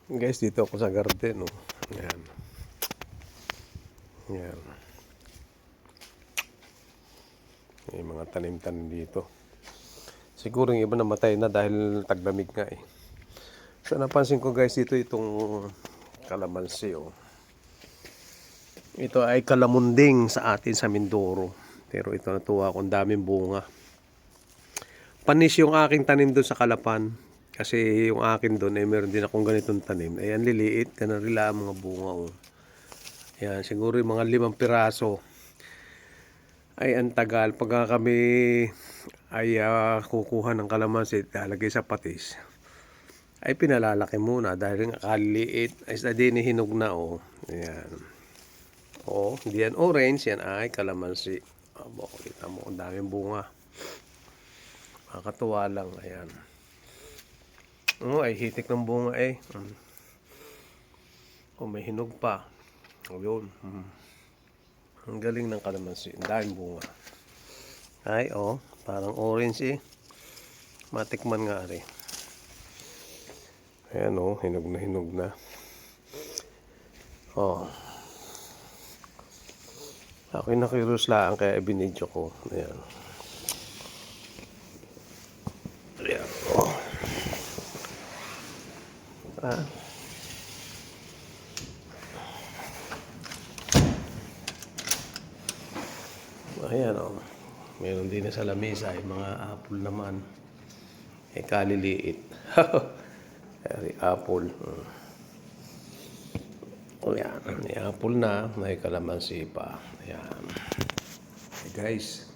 Guys, dito ako sa garden, oh. Ayan. Ayan. May mga tanim-tanim dito. Siguro yung iba namatay na dahil taglamig nga eh. So napansin ko guys dito itong kalamansi, oh. Ito ay kalamunding sa atin sa Mindoro. Pero ito natuwa akong daming bunga. Panis yung aking tanim doon sa Kalapan. Kasi yung akin doon ay meron din akong ganitong tanim. Ayan, liliit. Kanarila ang mga bunga, oh. Ayan, siguro yung mga 5 piraso. Ay, ang tagal. Pagka kami ay kukuha ng kalamansi, lalagay sa patis, ay pinalalaki muna dahil nga kaliit. Ay, sa din hinog na, oh. Ayan. Oh, hindi yan orange. Yan ay kalamansi. Abo, kita mo, ang daming bunga. Makakatuwa lang. Ayan. Oh, ay hitik ng bunga eh. Oh, may hinog pa. Oh, yun. Ang galing ng kalamansi. Ang daming bunga. Ay, oh. Parang orange eh. Matikman nga rin. Ayan, oh. Hinog na hinog na. Oh. Ako'y nakiros lang kaya ibinidyo ko. Ayan. Ayan, oh. Ah. Ayan, oh. Meron din sa lamesa ay mga apple naman. Eh, kaliliit. Ay, apple. O yan. May apple na. May kalamansi pa. Ayan. Hey guys.